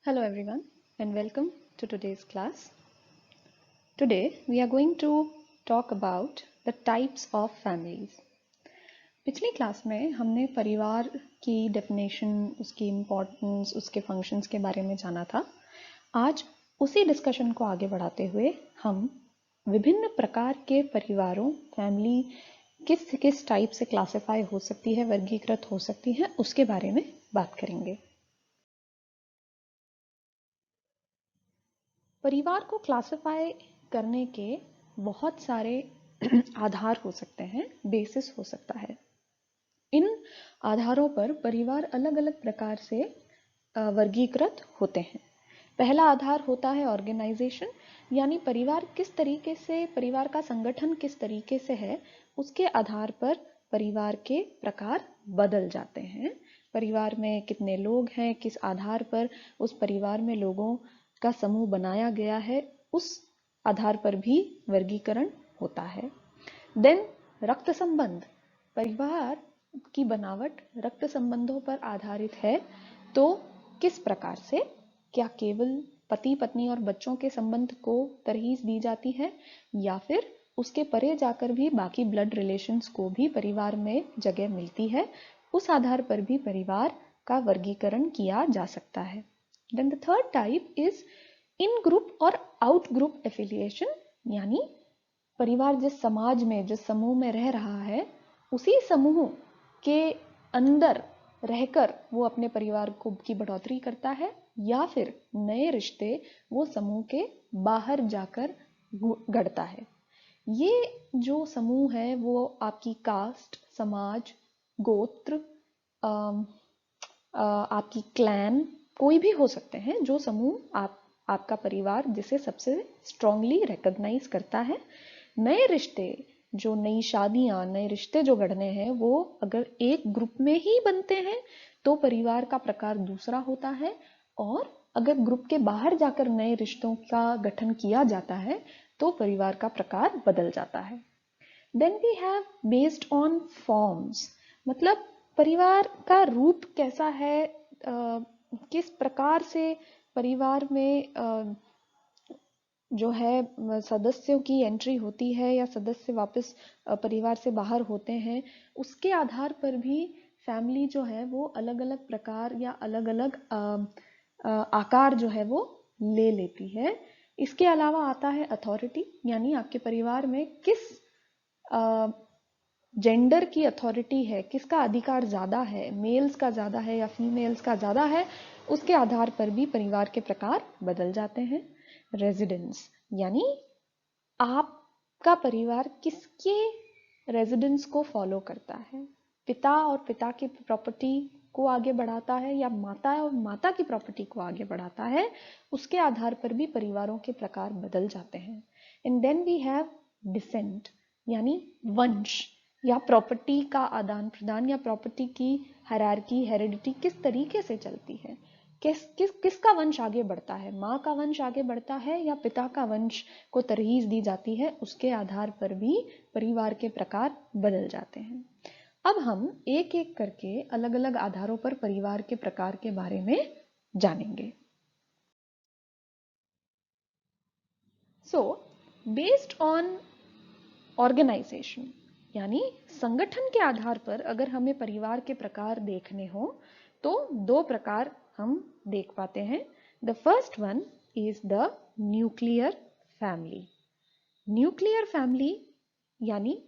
Hello everyone and welcome to today's class. Today we are going to talk about the types of families. पिछली class में हमने परिवार की definition, उसकी importance, उसके फंक्शंस के बारे में जाना था। आज उसी डिस्कशन को आगे बढ़ाते हुए हम विभिन्न प्रकार के परिवारों, फैमिली किस किस टाइप से क्लासिफाई हो सकती है, वर्गीकृत हो सकती है, उसके बारे में बात करेंगे। परिवार को क्लासिफाई करने के बहुत सारे आधार हो सकते हैं, बेसिस हो सकता है। इन आधारों पर परिवार अलग अलग प्रकार से वर्गीकृत होते हैं। पहला आधार होता है ऑर्गेनाइजेशन, यानी परिवार किस तरीके से, परिवार का संगठन किस तरीके से है, उसके आधार पर परिवार के प्रकार बदल जाते हैं। परिवार में कितने लोग हैं, किस आधार पर उस परिवार में लोगों का समूह बनाया गया है, उस आधार पर भी वर्गीकरण होता है। देन रक्त संबंध, परिवार की बनावट रक्त संबंधों पर आधारित है, तो किस प्रकार से, क्या केवल पति पत्नी और बच्चों के संबंध को तरहीज दी जाती है या फिर उसके परे जाकर भी बाकी ब्लड रिलेशंस को भी परिवार में जगह मिलती है, उस आधार पर भी परिवार का वर्गीकरण किया जा सकता है। Then the third type is in group और out group affiliation, यानी परिवार जिस समाज में, जिस समूह में रह रहा है, उसी समूह के अंदर रहकर वो अपने परिवार को की बढ़ोतरी करता है या फिर नए रिश्ते वो समूह के बाहर जाकर गढ़ता है। ये जो समूह है वो आपकी कास्ट, समाज, गोत्र, आपकी क्लैन, कोई भी हो सकते हैं। जो समूह आपका परिवार जिसे सबसे स्ट्रांगली रिकॉग्नाइज करता है। नए रिश्ते, जो नई शादियां, नए रिश्ते जो गढ़ने हैं, वो अगर एक ग्रुप में ही बनते हैं तो परिवार का प्रकार दूसरा होता है, और अगर ग्रुप के बाहर जाकर नए रिश्तों का गठन किया जाता है तो परिवार का प्रकार बदल जाता है। Then we have based on forms, मतलब परिवार का रूप कैसा है, किस प्रकार से परिवार में जो है सदस्यों की एंट्री होती है या सदस्य वापस परिवार से बाहर होते हैं, उसके आधार पर भी फैमिली जो है वो अलग अलग प्रकार या अलग अलग आकार जो है वो ले लेती है। इसके अलावा आता है अथॉरिटी, यानी आपके परिवार में किस जेंडर की अथॉरिटी है, किसका अधिकार ज़्यादा है, मेल्स का ज़्यादा है या फीमेल्स का ज़्यादा है, उसके आधार पर भी परिवार के प्रकार बदल जाते हैं। रेजिडेंस, यानी आपका परिवार किसके रेजिडेंस को फॉलो करता है, पिता और पिता की प्रॉपर्टी को आगे बढ़ाता है या माता और माता की प्रॉपर्टी को आगे बढ़ाता है, उसके आधार पर भी परिवारों के प्रकार बदल जाते हैं। And then we have descent, यानी वंश या प्रॉपर्टी का आदान प्रदान या प्रॉपर्टी की हायरार्की, हेरिडिटी किस तरीके से चलती है, किसका वंश आगे बढ़ता है, माँ का वंश आगे बढ़ता है या पिता का वंश को तरहीज दी जाती है, उसके आधार पर भी परिवार के प्रकार बदल जाते हैं। अब हम एक एक करके अलग अलग आधारों पर परिवार के प्रकार के बारे में जानेंगे। सो बेस्ड ऑन ऑर्गेनाइजेशन, यानी संगठन के आधार पर अगर हमें परिवार के प्रकार देखने हो तो दो प्रकार हम देख पाते हैं। The first one is the nuclear family. Nuclear family यानी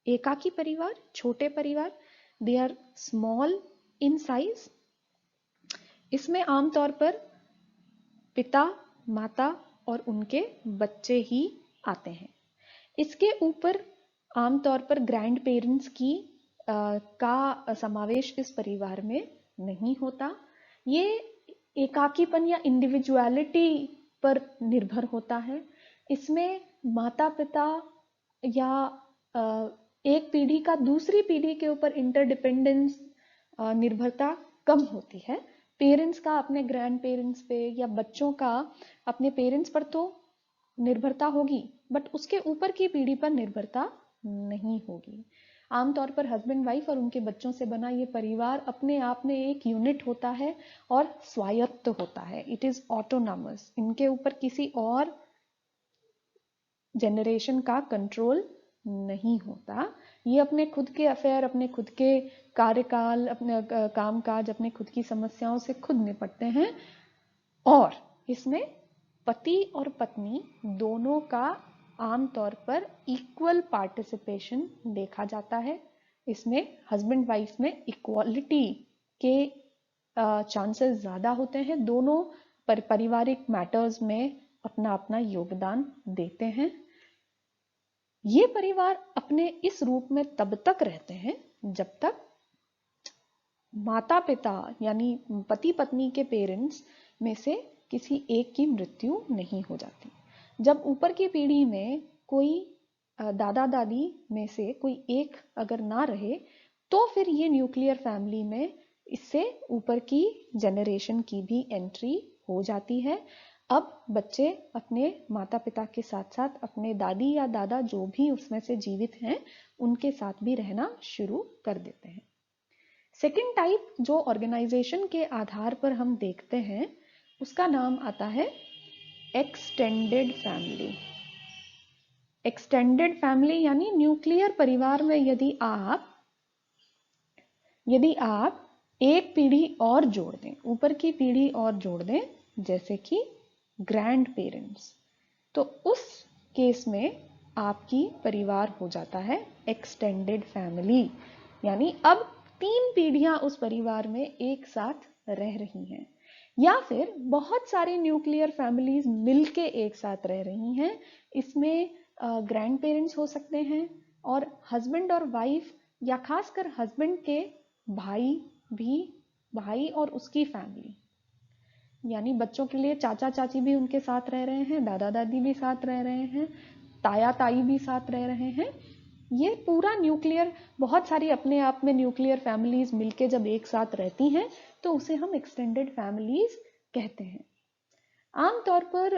एकाकी परिवार, छोटे परिवार, they are small in size. इसमें आमतौर पर पिता, माता और उनके बच्चे ही आते हैं। इसके ऊपर आमतौर पर ग्रैंड पेरेंट्स का समावेश इस परिवार में नहीं होता। ये एकाकीपन या इंडिविजुअलिटी पर निर्भर होता है। इसमें माता पिता या एक पीढ़ी का दूसरी पीढ़ी के ऊपर इंटरडिपेंडेंस, निर्भरता कम होती है। पेरेंट्स का अपने ग्रैंड पेरेंट्स पे या बच्चों का अपने पेरेंट्स पर तो निर्भरता होगी, बट उसके ऊपर की पीढ़ी पर निर्भरता नहीं होगी। आमतौर पर हस्बैंड वाइफ और उनके बच्चों से बना ये परिवार अपने आप में एक यूनिट होता है और स्वायत्त होता है, इट इज ऑटोनॉमस। इनके ऊपर किसी और जनरेशन का कंट्रोल नहीं होता। ये अपने खुद के अफेयर, अपने खुद के कार्यकाल, अपने कामकाज, अपने खुद की समस्याओं से खुद निपटते हैं। और इसमें पति और पत्नी दोनों का आमतौर पर इक्वल पार्टिसिपेशन देखा जाता है। इसमें हस्बैंड वाइफ में इक्वालिटी के चांसेस ज़्यादा होते हैं। दोनों पारिवारिक मैटर्स में अपना अपना योगदान देते हैं। ये परिवार अपने इस रूप में तब तक रहते हैं जब तक माता पिता यानी पति पत्नी के पेरेंट्स में से किसी एक की मृत्यु नहीं हो जाती। जब ऊपर की पीढ़ी में कोई दादा दादी में से कोई एक अगर ना रहे तो फिर ये न्यूक्लियर फैमिली में इससे ऊपर की जनरेशन की भी एंट्री हो जाती है। अब बच्चे अपने माता पिता के साथ साथ अपने दादी या दादा जो भी उसमें से जीवित हैं उनके साथ भी रहना शुरू कर देते हैं। सेकेंड टाइप जो ऑर्गेनाइजेशन के आधार पर हम देखते हैं उसका नाम आता है एक्सटेंडेड फैमिली। एक्सटेंडेड फैमिली यानी न्यूक्लियर परिवार में यदि आप एक पीढ़ी और जोड़ दें, ऊपर की पीढ़ी और जोड़ दें, जैसे कि ग्रैंड पेरेंट्स, तो उस केस में आपकी परिवार हो जाता है एक्सटेंडेड फैमिली। यानी अब 3 पीढ़ियां उस परिवार में एक साथ रह रही हैं, या फिर बहुत सारी न्यूक्लियर फैमिलीज मिलके एक साथ रह रही हैं। इसमें ग्रैंड पेरेंट्स हो सकते हैं और हस्बैंड और वाइफ, या खासकर हस्बैंड के भाई और उसकी फैमिली, यानी बच्चों के लिए चाचा चाची भी उनके साथ रह रहे हैं, दादा दादी भी साथ रह रहे हैं, ताया ताई भी साथ रह रहे हैं। ये पूरा न्यूक्लियर, बहुत सारी अपने आप में न्यूक्लियर फैमिलीज मिलके जब एक साथ रहती हैं तो उसे हम एक्सटेंडेड फैमिलीज कहते हैं। आमतौर पर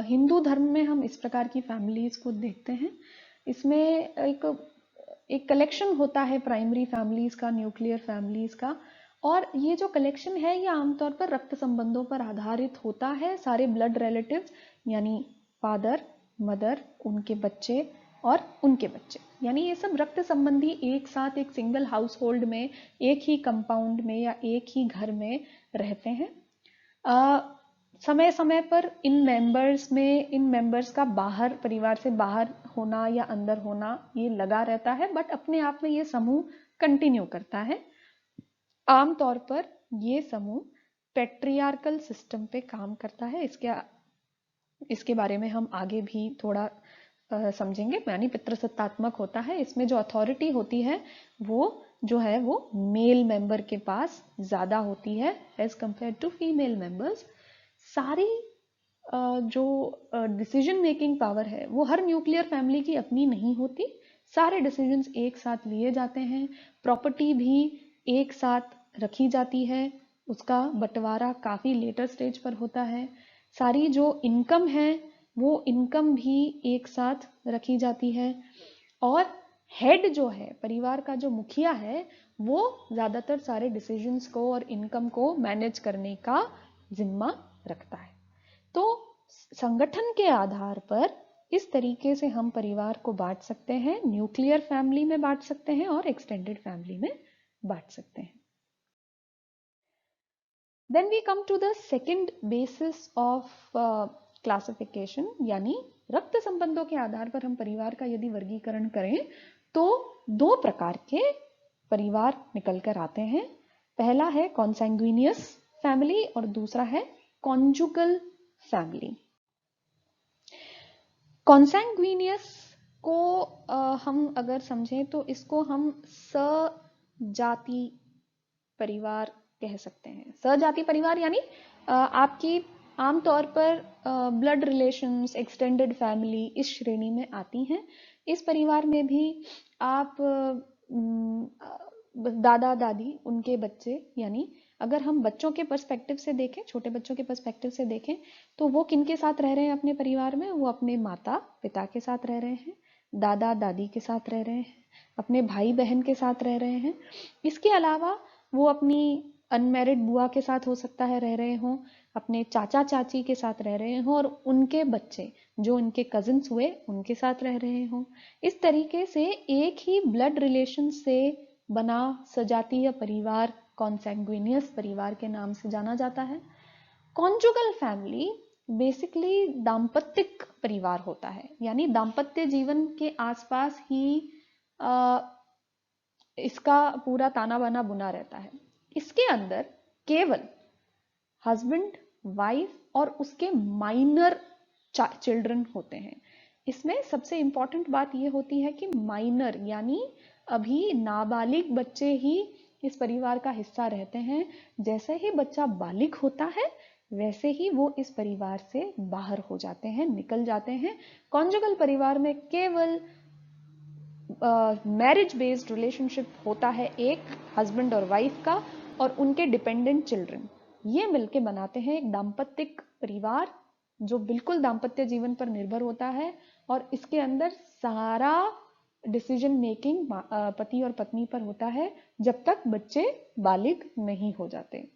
हिंदू धर्म में हम इस प्रकार की फैमिलीज को देखते हैं। इसमें एक कलेक्शन होता है प्राइमरी फैमिलीज का, न्यूक्लियर फैमिलीज का, और ये जो कलेक्शन है ये आमतौर पर रक्त संबंधों पर आधारित होता है। सारे ब्लड रिलेटिव्स यानी फादर, मदर, उनके बच्चे और उनके बच्चे, यानी ये सब रक्त संबंधी एक साथ एक सिंगल हाउस होल्ड में, एक ही कंपाउंड में या एक ही घर में रहते हैं। समय समय पर इन मेंबर्स का बाहर, परिवार से बाहर होना या अंदर होना ये लगा रहता है, बट अपने आप में ये समूह कंटिन्यू करता है। आमतौर पर ये समूह पेट्रियार्कल सिस्टम पे काम करता है। इसके बारे में हम आगे भी थोड़ा समझेंगे, यानी पितृसत्तात्मक होता है। इसमें जो अथॉरिटी होती है वो मेल मेंबर के पास ज्यादा होती है as compared to female members. सारी जो डिसीजन मेकिंग पावर है वो हर न्यूक्लियर फैमिली की अपनी नहीं होती। सारे डिसीजंस एक साथ लिए जाते हैं, प्रॉपर्टी भी एक साथ रखी जाती है, उसका बंटवारा काफी लेटर स्टेज पर होता है। सारी जो इनकम है वो इनकम भी एक साथ रखी जाती है, और हेड जो है, परिवार का जो मुखिया है, वो ज्यादातर सारे डिसीजंस को और इनकम को मैनेज करने का जिम्मा रखता है। तो संगठन के आधार पर इस तरीके से हम परिवार को बांट सकते हैं, न्यूक्लियर फैमिली में बांट सकते हैं और एक्सटेंडेड फैमिली में बांट सकते हैं। Then we come to the second basis of classification, यानी रक्त संबंधों के आधार पर हम परिवार का यदि वर्गीकरण करें तो 2 प्रकार के परिवार निकल कर आते हैं। पहला है कॉन्सैंग्विनियस फैमिली और दूसरा है कॉन्जुगल फैमिली। कॉन्सैंग्विनियस को हम अगर समझें तो इसको हम सजाति परिवार कह सकते हैं। सजाति परिवार यानी आपकी आमतौर पर ब्लड रिलेशंस, एक्सटेंडेड फैमिली इस श्रेणी में आती हैं। इस परिवार में भी आप दादा दादी, उनके बच्चे, यानी अगर हम बच्चों के पर्सपेक्टिव से देखें, छोटे बच्चों के पर्सपेक्टिव से देखें तो वो किन के साथ रह रहे हैं अपने परिवार में? वो अपने माता पिता के साथ रह रहे हैं। दादा दादी के साथ रह रहे हैं, अपने भाई बहन के साथ रह रहे हैं। इसके अलावा वो अपनी अनमैरिड बुआ के साथ हो सकता है रह रहे हों, अपने चाचा चाची के साथ रह रहे हों, और उनके बच्चे जो उनके कजिन्स हुए उनके साथ रह रहे हों। इस तरीके से एक ही ब्लड रिलेशन से बना सजातीय परिवार कॉन्सैंग्विनियस परिवार के नाम से जाना जाता है। कॉन्जुगल फैमिली बेसिकली दाम्पत्यिक परिवार होता है, यानी दाम्पत्य जीवन के आसपास ही इसका पूरा ताना बाना बुना रहता है। इसके अंदर केवल हस्बैंड, वाइफ और उसके माइनर चिल्ड्रन होते हैं। इसमें सबसे इंपॉर्टेंट बात यह होती है कि माइनर यानी अभी नाबालिग बच्चे ही इस परिवार का हिस्सा रहते हैं। जैसे ही बच्चा बालिग होता है वैसे ही वो इस परिवार से बाहर हो जाते हैं, निकल जाते हैं। कॉन्जुगल परिवार में केवल मैरिज बेस्ड रिलेशनशिप होता है एक हस्बैंड और वाइफ का और उनके डिपेंडेंट चिल्ड्रन। ये मिलके बनाते हैं एक दाम्पत्यिक परिवार जो बिल्कुल दाम्पत्य जीवन पर निर्भर होता है, और इसके अंदर सारा डिसीजन मेकिंग पति और पत्नी पर होता है जब तक बच्चे बालिग नहीं हो जाते।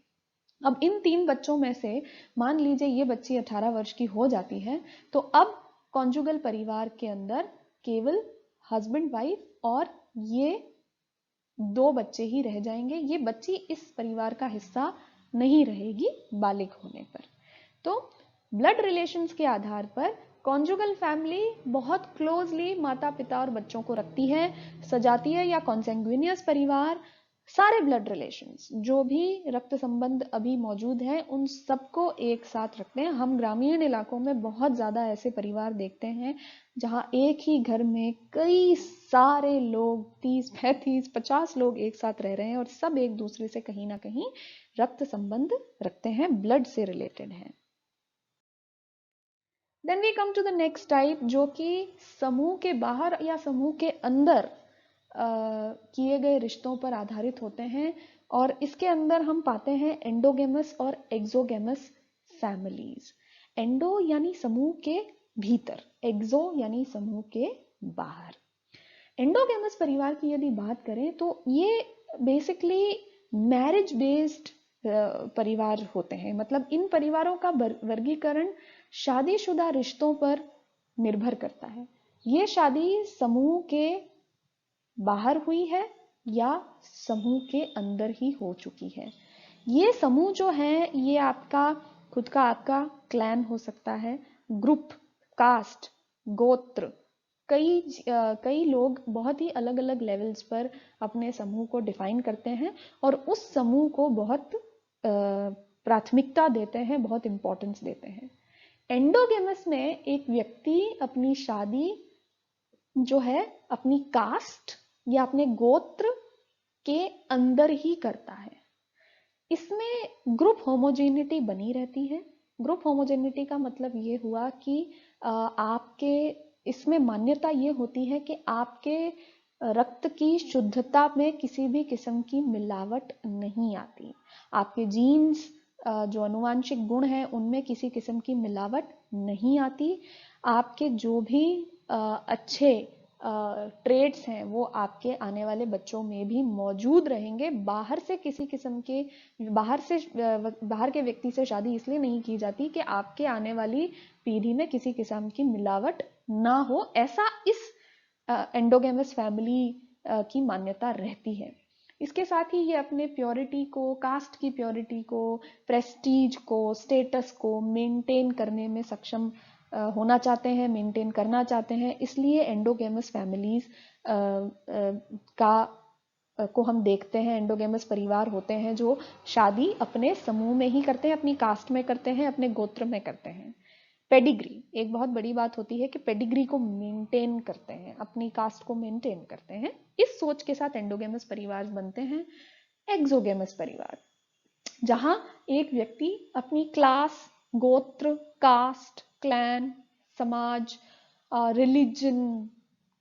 अब इन 3 बच्चों में से मान लीजिए ये बच्ची 18 वर्ष की हो जाती है, तो अब कॉन्जुगल परिवार के अंदर केवल हस्बैंड वाइफ और ये 2 बच्चे ही रह जाएंगे। ये बच्ची इस परिवार का हिस्सा नहीं रहेगी बालिग होने पर। तो ब्लड रिलेशंस के आधार पर कॉन्जुगल फैमिली बहुत क्लोजली माता पिता और बच्चों को रखती है। सजातीय या कॉन्सैंग्विनियस परिवार सारे ब्लड रिलेशंस जो भी रक्त संबंध अभी मौजूद हैं उन सबको एक साथ रखते हैं। हम ग्रामीण इलाकों में बहुत ज्यादा ऐसे परिवार देखते हैं जहां एक ही घर में कई सारे लोग 30, 35, 50 लोग एक साथ रह रहे हैं और सब एक दूसरे से कहीं ना कहीं रक्त संबंध रखते हैं, ब्लड से रिलेटेड है। Then we come to the next type जो कि समूह के बाहर या समूह के अंदर किए गए रिश्तों पर आधारित होते हैं, और इसके अंदर हम पाते हैं एंडोगेमस और एक्सोगेमस फैमिलीज। एंडो यानी समूह के भीतर, एक्सो यानी समूह के बाहर। एंडोगेमस परिवार की यदि बात करें तो ये बेसिकली मैरिज बेस्ड परिवार होते हैं। मतलब इन परिवारों का वर्गीकरण शादीशुदा रिश्तों पर निर्भर करता है। ये शादी समूह के बाहर हुई है या समूह के अंदर ही हो चुकी है। ये समूह जो है ये आपका खुद का आपका क्लैन हो सकता है, ग्रुप, कास्ट, गोत्र। कई लोग बहुत ही अलग अलग लेवल्स पर अपने समूह को डिफाइन करते हैं और उस समूह को बहुत प्राथमिकता देते हैं, बहुत इंपॉर्टेंस देते हैं। एंडोगेमस में एक व्यक्ति अपनी शादी जो है अपनी कास्ट या अपने गोत्र के अंदर ही करता है। इसमें ग्रुप होमोजेनिटी बनी रहती है। ग्रुप होमोजेनिटी का मतलब ये हुआ कि आपके इसमें मान्यता ये होती है कि आपके रक्त की शुद्धता में किसी भी किस्म की मिलावट नहीं आती। आपके जीन्स जो अनुवांशिक गुण हैं उनमें किसी किस्म की मिलावट नहीं आती। आपके जो भी अच्छे ट्रेड्स हैं वो आपके आने वाले बच्चों में भी मौजूद रहेंगे। बाहर से किसी किस्म के बाहर के व्यक्ति से शादी इसलिए नहीं की जाती कि आपके आने वाली पीढ़ी में किसी किस्म की मिलावट ना हो, ऐसा इस एंडोगेमस फैमिली की मान्यता रहती है। इसके साथ ही ये अपने प्योरिटी को, कास्ट की प्योरिटी को, प्रेस्टीज को, स्टेटस को मेंटेन करने में सक्षम होना चाहते हैं, मेंटेन करना चाहते हैं। इसलिए एंडोगेमस फैमिलीज को हम देखते हैं, एंडोगेमस परिवार होते हैं जो शादी अपने समूह में ही करते हैं, अपनी कास्ट में करते हैं, अपने गोत्र में करते हैं। पेडिग्री एक बहुत बड़ी बात होती है कि पेडिग्री को मेंटेन करते हैं, अपनी कास्ट को मेंटेन करते हैं। इस सोच के साथ एंडोगेमस परिवार बनते हैं। एक्सोगेमस परिवार जहां एक व्यक्ति अपनी क्लास, गोत्र, कास्ट, क्लैन, समाज, रिलीजन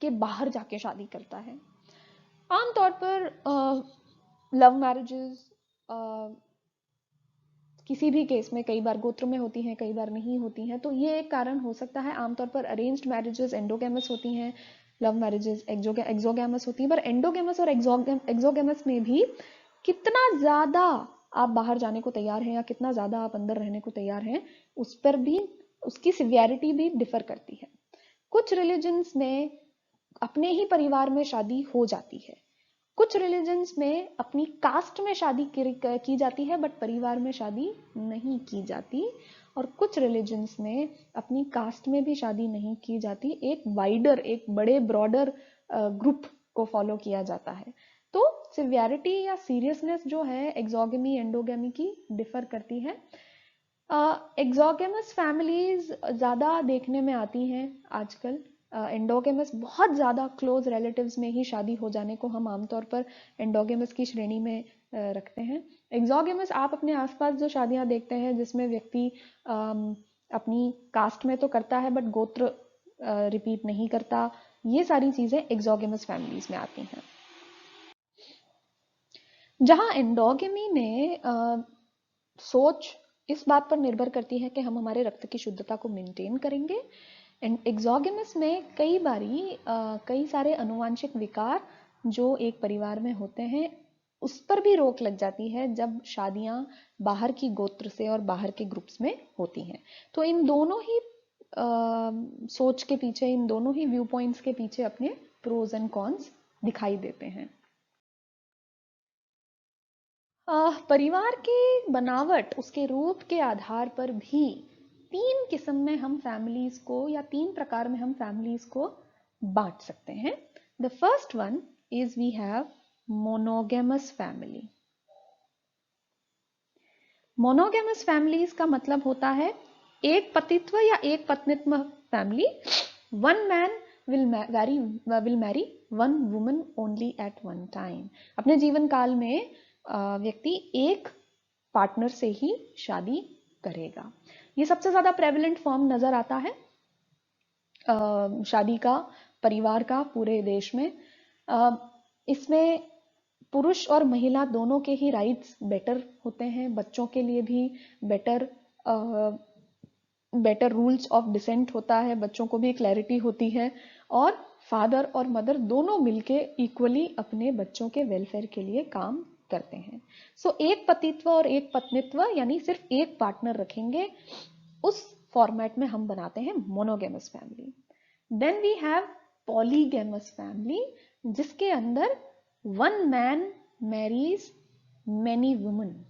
के बाहर जाके शादी करता है। आमतौर पर लव मैरिजेस किसी भी केस में कई बार गोत्र में होती हैं, कई बार नहीं होती हैं, तो ये एक कारण हो सकता है। आमतौर पर अरेंज्ड मैरिजेस एंडोगेमस होती हैं, लव मैरिजेस एक्सोगैमस होती है, पर एंडोगैमस और एक्सोगैमस में भी कितना ज्यादा आप बाहर जाने को तैयार हैं या कितना ज्यादा आप अंदर रहने को तैयार हैं, उस पर भी उसकी सिवियरिटी भी डिफर करती है। कुछ रिलीजन्स में अपने ही परिवार में शादी हो जाती है, कुछ रिलीजन्स में अपनी कास्ट में शादी की जाती है बट परिवार में शादी नहीं की जाती, और कुछ रिलीजन्स में अपनी कास्ट में भी शादी नहीं की जाती, एक बड़े ब्रॉडर ग्रुप को फॉलो किया जाता है। तो सिवियरिटी या सीरियसनेस जो है एक्सोगेमी एंडोगेमी की डिफर करती है। एक्सोगेमस फैमिलीज ज़्यादा देखने में आती हैं आजकल। एंडोगेमस बहुत ज़्यादा क्लोज रिलेटिव्स में ही शादी हो जाने को हम आमतौर पर एंडोगेमस की श्रेणी में रखते हैं। एक्सोगेमस आप अपने आसपास जो शादियां देखते हैं जिसमें व्यक्ति अपनी कास्ट में तो करता है बट गोत्र रिपीट नहीं करता, ये सारी चीज़ें एक्सोगेमस फैमिलीज में आती हैं। जहाँ एंडोगेमी में सोच इस बात पर निर्भर करती है कि हम हमारे रक्त की शुद्धता को मेंटेन करेंगे, एंड एक्सोगेमस में कई सारे अनुवांशिक विकार जो एक परिवार में होते हैं उस पर भी रोक लग जाती है जब शादियां बाहर की गोत्र से और बाहर के ग्रुप्स में होती हैं। तो इन दोनों ही सोच के पीछे, इन दोनों ही व्यू पॉइंट्स के पीछे अपने प्रोज एंड कॉन्स दिखाई देते हैं। परिवार की बनावट, उसके रूप के आधार पर भी तीन किस्म में हम फैमिलीज को या तीन प्रकार में हम फैमिलीज को बांट सकते हैं। The first one is we have monogamous family. Monogamous families का मतलब होता है एक पतित्व या एक पत्नित्व फैमिली। One man will marry one woman only at one time. अपने जीवन काल में व्यक्ति एक पार्टनर से ही शादी करेगा। ये सबसे ज्यादा प्रेवलेंट फॉर्म नजर आता है शादी का, परिवार का पूरे देश में। इसमें पुरुष और महिला दोनों के ही राइट्स बेटर होते हैं, बच्चों के लिए भी बेटर रूल्स ऑफ डिसेंट होता है, बच्चों को भी क्लैरिटी होती है, और फादर और मदर दोनों मिलके इक्वली अपने बच्चों के वेलफेयर के लिए काम करते हैं। सो एक पतित्व और एक पत्नित्व यानी सिर्फ एक पार्टनर रखेंगे, उस फॉर्मेट में हम बनाते हैं monogamous family. Then we have polygamous family, जिसके अंदर one man marries many women.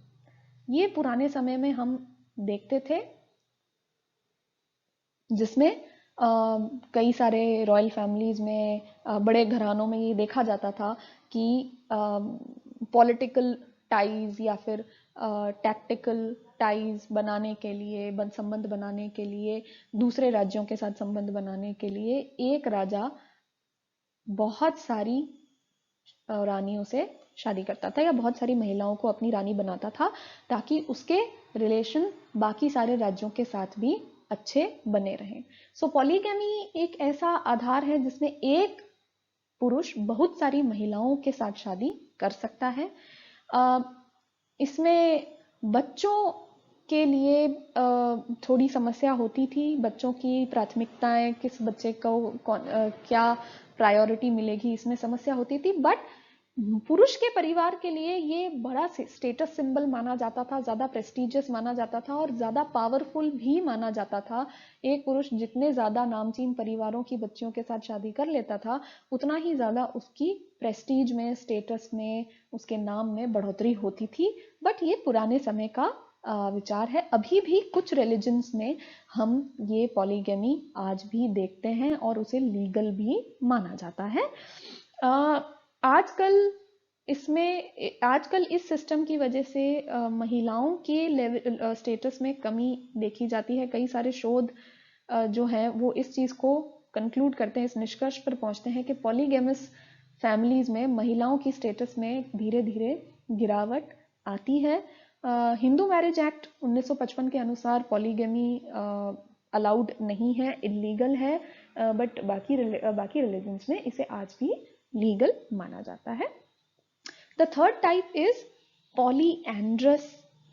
ये पुराने समय में हम देखते थे, जिसमें कई सारे रॉयल फैमिलीज में, बड़े घरानों में ये देखा जाता था कि पॉलिटिकल टाइज या फिर टैक्टिकल टाइज बनाने के लिए, संबंध बनाने के लिए, दूसरे राज्यों के साथ संबंध बनाने के लिए एक राजा बहुत सारी रानियों से शादी करता था या बहुत सारी महिलाओं को अपनी रानी बनाता था ताकि उसके रिलेशन बाकी सारे राज्यों के साथ भी अच्छे बने रहें। सो पॉलीगैमी एक ऐसा आधार है जिसमें एक पुरुष बहुत सारी महिलाओं के साथ शादी कर सकता है। इसमें बच्चों के लिए थोड़ी समस्या होती थी, बच्चों की प्राथमिकताएं, किस बच्चे को क्या प्रायोरिटी मिलेगी, इसमें समस्या होती थी। बट पुरुष के परिवार के लिए ये बड़ा स्टेटस सिंबल माना जाता था, ज्यादा प्रेस्टिजियस माना जाता था और ज्यादा पावरफुल भी माना जाता था। एक पुरुष जितने ज्यादा नामचीन परिवारों की बच्चियों के साथ शादी कर लेता था, उतना ही ज्यादा उसकी प्रेस्टीज में, स्टेटस में, उसके नाम में बढ़ोतरी होती थी। बट ये पुराने समय का विचार है। अभी भी कुछ रिलीजन्स में हम ये पॉलीगैमी आज भी देखते हैं और उसे लीगल भी माना जाता है। आजकल इस सिस्टम की वजह से महिलाओं के लेवल स्टेटस में कमी देखी जाती है। कई सारे शोध जो हैं वो इस चीज को कंक्लूड करते हैं, इस निष्कर्ष पर पहुंचते हैं कि पॉलीगैमस फैमिलीज में महिलाओं की स्टेटस में धीरे धीरे गिरावट आती है। हिंदू मैरिज एक्ट 1955 के अनुसार पॉलीगैमी अलाउड नहीं है, इलीगल है, बट बाकी रिलीजन्स में इसे आज भी लीगल माना जाता है। The third type is polyandrous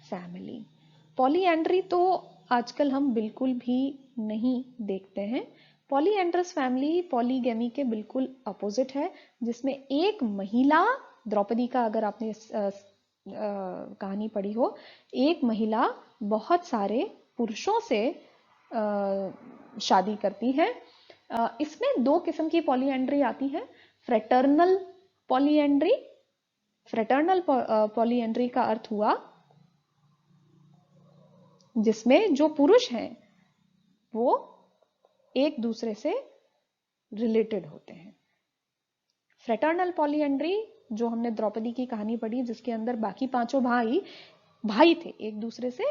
family. Polyandry तो आजकल हम बिल्कुल भी नहीं देखते हैं। पॉलीएंड्रस फैमिली पॉलीगैमी के बिल्कुल अपोजिट है, जिसमें एक महिला, द्रौपदी का अगर आपने कहानी पढ़ी हो, एक महिला बहुत सारे पुरुषों से शादी करती है। इसमें दो किस्म की पॉलीएंड्री आती है, फ्रेटर्नल पॉलीएंड्री। फ्रेटर्नल पॉलीएंड्री का अर्थ हुआ जिसमें जो पुरुष हैं वो एक दूसरे से रिलेटेड होते हैं। फ्रेटर्नल पॉलीएंड्री जो हमने द्रौपदी की कहानी पढ़ी, जिसके अंदर बाकी पांचों भाई थे, एक दूसरे से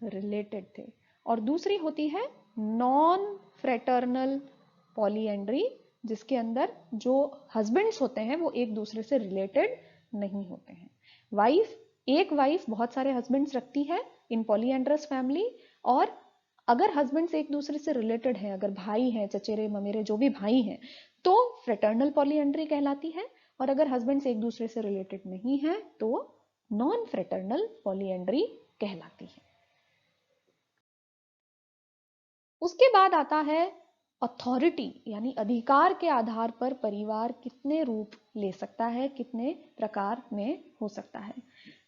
रिलेटेड थे। और दूसरी होती है नॉन फ्रेटर्नल पॉलीएंड्री, जिसके अंदर जो हस्बैंड्स होते हैं वो एक दूसरे से रिलेटेड नहीं होते हैं। एक वाइफ बहुत सारे हस्बैंड्स रखती है इन पॉलीएंड्रस फैमिली, और अगर हस्बैंड्स एक दूसरे से रिलेटेड हैं, अगर भाई हैं, चचेरे ममेरे जो भी भाई हैं, तो फ्रेटर्नल पॉलीएंड्री कहलाती है। और अगर हस्बैंड्स एक दूसरे से रिलेटेड नहीं है तो नॉन फ्रेटर्नल पॉलीएंड्री कहलाती है। उसके बाद आता है अथॉरिटी, यानी अधिकार के आधार पर परिवार कितने रूप ले सकता है, कितने प्रकार में हो सकता है।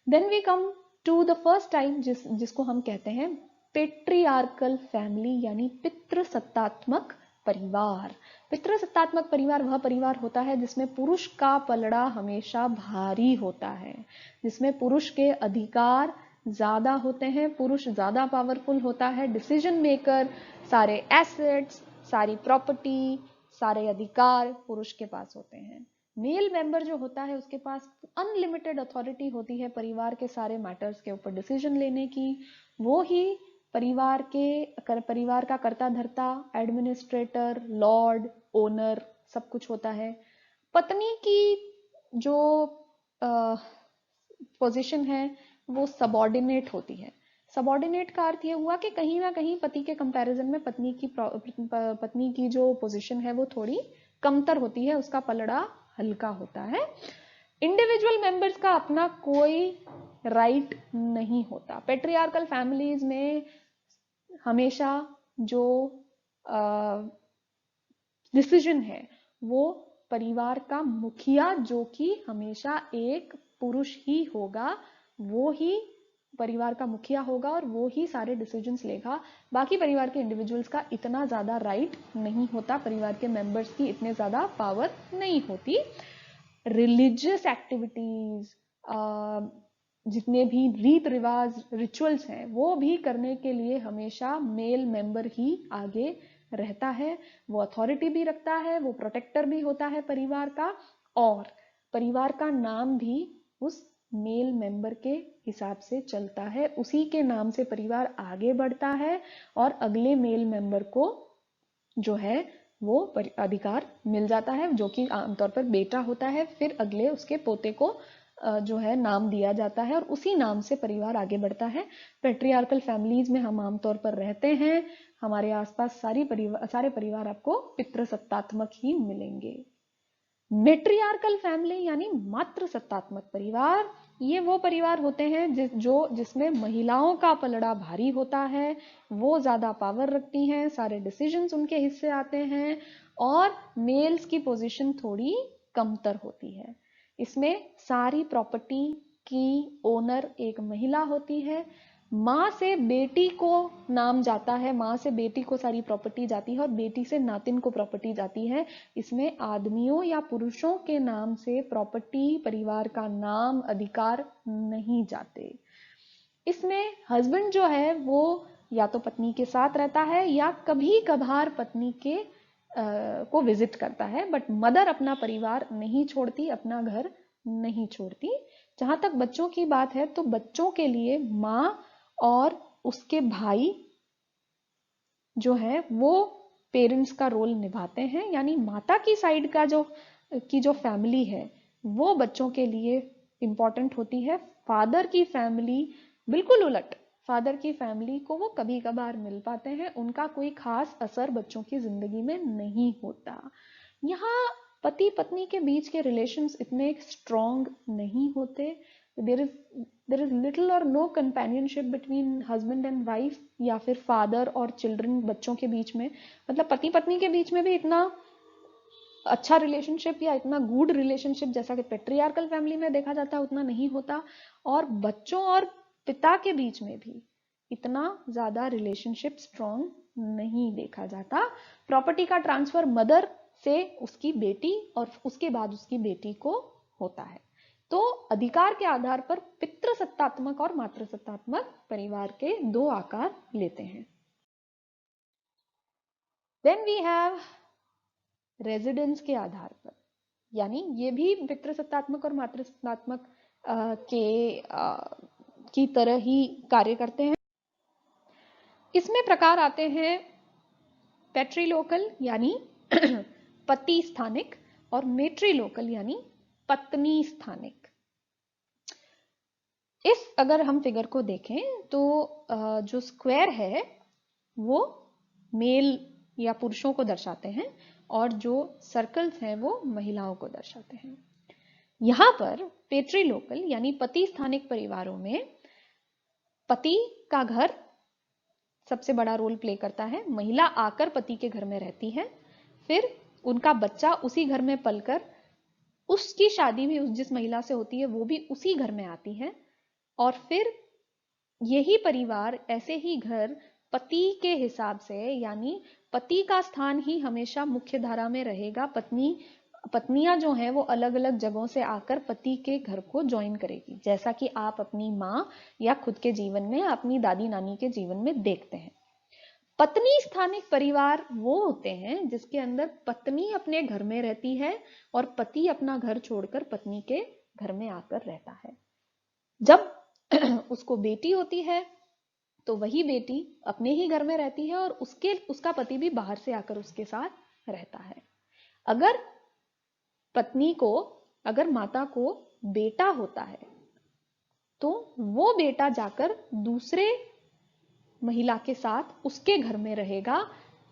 Then we come to the first type जिसको हम कहते हैं पेट्रियार्कल फैमिली, यानी पितृसत्तात्मक परिवार। पितृसत्तात्मक परिवार वह परिवार होता है जिसमें पुरुष का पलड़ा हमेशा भारी होता है, जिसमें पुरुष के अधिकार ज्यादा होते हैं, पुरुष ज्यादा पावरफुल होता है, डिसीजन मेकर, सारे एसेट्स, सारी प्रॉपर्टी, सारे अधिकार पुरुष के पास होते हैं। मेल मेंबर जो होता है उसके पास अनलिमिटेड अथॉरिटी होती है परिवार के सारे मैटर्स के ऊपर डिसीजन लेने की। वो ही परिवार का कर्ता धर्ता, एडमिनिस्ट्रेटर, लॉर्ड, ओनर सब कुछ होता है। पत्नी की जो पोजीशन है वो सबॉर्डिनेट होती है। सबॉर्डिनेट का अर्थ ये हुआ कि कहीं ना कहीं पति के कंपैरिजन में पत्नी की जो पोजीशन है वो थोड़ी कमतर होती है, उसका पलड़ा हल्का होता है। इंडिविजुअल मेंबर्स का अपना कोई राइट नहीं होता। पेट्रियार्कल फैमिलीज में हमेशा जो डिसीजन है वो परिवार का मुखिया, जो कि हमेशा एक पुरुष ही होगा, वो ही परिवार का मुखिया होगा और वो ही सारे डिसीजंस लेगा। बाकी परिवार के इंडिविजुअल्स का इतना ज्यादा राइट नहीं होता, परिवार के मेंबर्स की इतने ज्यादा पावर नहीं होती। रिलीजियस एक्टिविटीज, जितने भी रीत रिवाज, रिचुअल्स हैं, वो भी करने के लिए हमेशा मेल मेंबर ही आगे रहता है। वो अथॉरिटी भी रखता है, वो प्रोटेक्टर भी होता है परिवार का, और परिवार का नाम भी उस मेल मेंबर के हिसाब से चलता है। उसी के नाम से परिवार आगे बढ़ता है और अगले मेल मेंबर को जो है वो अधिकार मिल जाता है, जो कि आमतौर पर बेटा होता है। फिर अगले उसके पोते को जो है नाम दिया जाता है और उसी नाम से परिवार आगे बढ़ता है। पेट्रियार्कल फैमिलीज में हम आमतौर पर रहते हैं, हमारे आसपास सारे परिवार आपको पितृसत्तात्मक ही मिलेंगे। मेट्रियार्कल फैमिली यानी मातृसत्तात्मक परिवार, ये वो परिवार होते हैं जिसमें महिलाओं का पलड़ा भारी होता है, वो ज्यादा पावर रखती हैं, सारे डिसीजंस उनके हिस्से आते हैं, और मेल्स की पोजीशन थोड़ी कमतर होती है। इसमें सारी प्रॉपर्टी की ओनर एक महिला होती है। माँ से बेटी को नाम जाता है, माँ से बेटी को सारी प्रॉपर्टी जाती है और बेटी से नातिन को प्रॉपर्टी जाती है। इसमें आदमियों या पुरुषों के नाम से प्रॉपर्टी, परिवार का नाम, अधिकार नहीं जाते। इसमें हस्बैंड जो है वो या तो पत्नी के साथ रहता है या कभी कभार पत्नी के को विजिट करता है, बट मदर अपना परिवार नहीं छोड़ती, अपना घर नहीं छोड़ती। जहां तक बच्चों की बात है तो बच्चों के लिए माँ और उसके भाई जो है वो पेरेंट्स का रोल निभाते हैं, यानी माता की साइड का जो फैमिली है वो बच्चों के लिए इंपॉर्टेंट होती है। फादर की फैमिली बिल्कुल उलट, फादर की फैमिली को वो कभी कभार मिल पाते हैं, उनका कोई खास असर बच्चों की जिंदगी में नहीं होता। यहाँ पति पत्नी के बीच के रिलेशंस इतने स्ट्रॉन्ग नहीं होते। There is little or no companionship between husband and wife, या फिर फादर और चिल्ड्रन, बच्चों के बीच में, मतलब पति पत्नी के बीच में भी इतना अच्छा रिलेशनशिप या इतना गुड रिलेशनशिप जैसा कि पेट्रियार्कल फैमिली में देखा जाता है उतना नहीं होता, और बच्चों और पिता के बीच में भी इतना ज्यादा रिलेशनशिप स्ट्रॉन्ग नहीं देखा जाता। प्रॉपर्टी का ट्रांसफर मदर से उसकी बेटी और उसके बाद उसकी बेटी को होता है। तो अधिकार के आधार पर पितृसत्तात्मक और मातृसत्तात्मक परिवार के दो आकार लेते हैं। देन वी हैव रेजिडेंस के आधार पर, यानी ये भी पितृसत्तात्मक और मातृसत्तात्मक की तरह ही कार्य करते हैं। इसमें प्रकार आते हैं पैट्रीलोकल यानी पति स्थानिक, और मेट्रीलोकल यानी पत्नी स्थानिक। इस अगर हम फिगर को देखें तो जो स्क्वायर है वो मेल या पुरुषों को दर्शाते हैं, और जो सर्कल्स हैं वो महिलाओं को दर्शाते हैं। यहां पर पेट्रीलोकल यानी पति स्थानिक परिवारों में पति का घर सबसे बड़ा रोल प्ले करता है। महिला आकर पति के घर में रहती है, फिर उनका बच्चा उसी घर में पलकर, उसकी शादी भी जिस महिला से होती है वो भी उसी घर में आती है, और फिर यही परिवार, ऐसे ही घर पति के हिसाब से, यानी पति का स्थान ही हमेशा मुख्य धारा में रहेगा। पत्नियां जो हैं वो अलग अलग जगहों से आकर पति के घर को ज्वाइन करेगी, जैसा कि आप अपनी माँ या खुद के जीवन में, अपनी दादी नानी के जीवन में देखते हैं। पत्नी स्थानिक परिवार वो होते हैं जिसके अंदर पत्नी अपने घर में रहती है और पति अपना घर छोड़कर पत्नी के घर में आकर रहता है। जब उसको बेटी होती है तो वही बेटी अपने ही घर में रहती है और उसका पति भी बाहर से आकर उसके साथ रहता है। अगर माता को बेटा होता है तो वो बेटा जाकर दूसरे महिला के साथ उसके घर में रहेगा,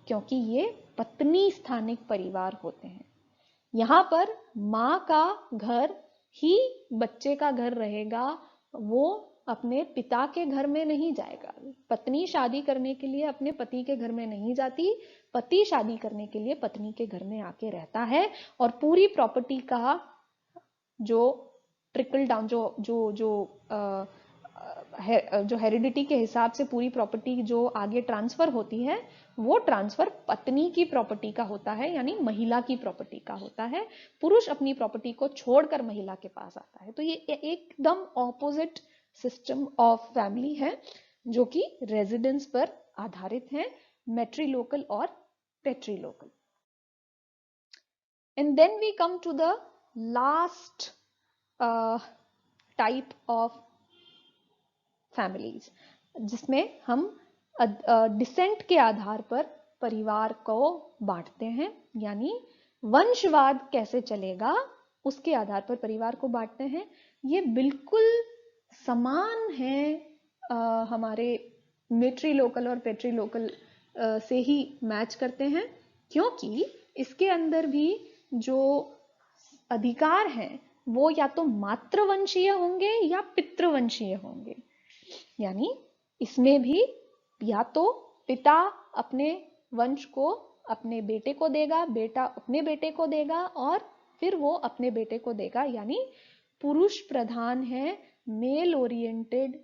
क्योंकि ये पत्नी स्थानिक परिवार होते हैं। यहां पर मां का घर ही बच्चे का घर रहेगा, वो अपने पिता के घर में नहीं जाएगा। पत्नी शादी करने के लिए अपने पति के घर में नहीं जाती, पति शादी करने के लिए पत्नी के घर में आके रहता है, और पूरी प्रॉपर्टी का जो ट्रिकल डाउन, जो हेरिडिटी के हिसाब से पूरी प्रॉपर्टी जो आगे ट्रांसफर होती है, वो ट्रांसफर पत्नी की प्रॉपर्टी का होता है, यानी महिला की प्रॉपर्टी का होता है। पुरुष अपनी प्रॉपर्टी को छोड़कर महिला के पास आता है। तो ये एकदम ऑपोजिट सिस्टम ऑफ फैमिली है जो कि रेजिडेंस पर आधारित है, मैट्रीलोकल और patrilocal. And then we come to the last type of families, जिसमें हम डिसेंट के आधार पर परिवार को बांटते हैं, यानी वंशवाद कैसे चलेगा उसके आधार पर परिवार को बांटते हैं। ये बिल्कुल समान है हमारे मेट्रीलोकल और पेट्रीलोकल से ही मैच करते हैं, क्योंकि इसके अंदर भी जो अधिकार हैं वो या तो मातृवंशीय होंगे या पितृवंशीय होंगे। यानी इसमें भी या तो पिता अपने वंश को अपने बेटे को देगा, बेटा अपने बेटे को देगा, और फिर वो अपने बेटे को देगा, यानी पुरुष प्रधान है, मेल ओरिएंटेड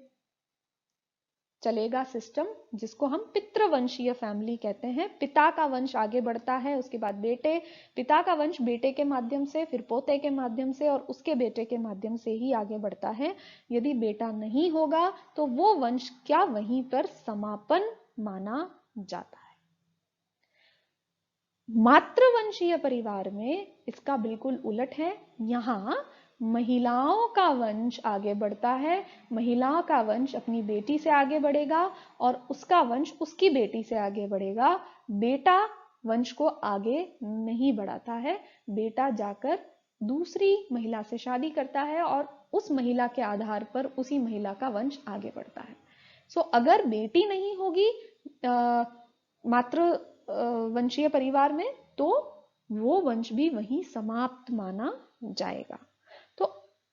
चलेगा सिस्टम, जिसको हम पितृवंशीय फैमिली कहते हैं। पिता का वंश आगे बढ़ता है, उसके बाद पिता का वंश बेटे के माध्यम से, फिर पोते के माध्यम से, और उसके बेटे के माध्यम से ही आगे बढ़ता है। यदि बेटा नहीं होगा तो वो वंश क्या वहीं पर समापन माना जाता है। मातृवंशीय परिवार में इसका बिल्कुल उलट है। यहां महिलाओं का वंश आगे बढ़ता है, महिलाओं का वंश अपनी बेटी से आगे बढ़ेगा और उसका वंश उसकी बेटी से आगे बढ़ेगा। बेटा वंश को आगे नहीं बढ़ाता है, बेटा जाकर दूसरी महिला से शादी करता है और उस महिला के आधार पर उसी महिला का वंश आगे बढ़ता है। सो अगर बेटी नहीं होगी मातृ वंशीय परिवार में, तो वो वंश भी वहीं समाप्त माना जाएगा। तो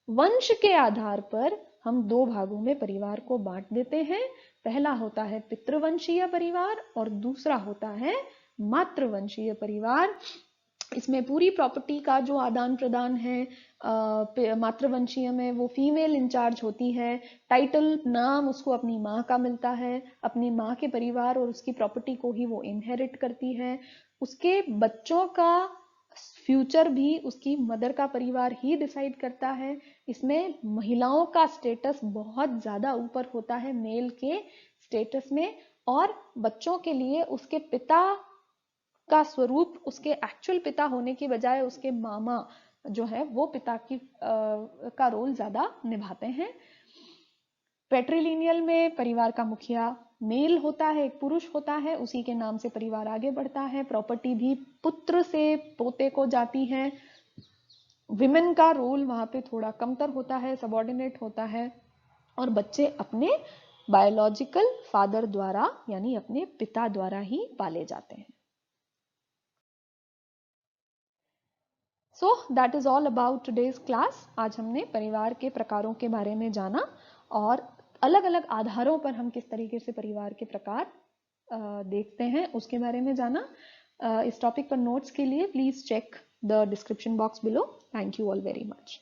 वंश के आधार पर हम दो भागों में परिवार को बांट देते हैं। पहला होता है पितृवंशीय परिवार और दूसरा होता है मातृवंशीय परिवार। इसमें पूरी प्रॉपर्टी का जो आदान प्रदान है, मातृवंशीय में वो फीमेल इंचार्ज होती है, टाइटल नाम उसको अपनी माँ का मिलता है, अपनी माँ के परिवार और उसकी प्रॉपर्टी को ही वो इनहेरिट करती है। उसके बच्चों का फ्यूचर भी उसकी मदर का परिवार ही डिसाइड करता है। इसमें महिलाओं का स्टेटस बहुत ज्यादा ऊपर होता है मेल के स्टेटस में, और बच्चों के लिए उसके पिता का स्वरूप उसके एक्चुअल पिता होने की बजाय उसके मामा जो है वो पिता की का रोल ज्यादा निभाते हैं। पैट्रिलिनियल में परिवार का मुखिया मेल होता है, एक पुरुष होता है, उसी के नाम से परिवार आगे बढ़ता है। प्रॉपर्टी भी पुत्र से पोते को जाती है। विमेन का रोल वहां पे थोड़ा कमतर होता है, सबॉर्डिनेट होता है, और बच्चे अपने बायोलॉजिकल फादर द्वारा यानी अपने पिता द्वारा ही पाले जाते हैं। So that is all about today's class. आज हमने परिवार के प्रकारों के बारे में जाना और अलग अलग आधारों पर हम किस तरीके से परिवार के प्रकार देखते हैं उसके बारे में जाना। इस टॉपिक पर नोट्स के लिए please check the description box below. Thank you all very much.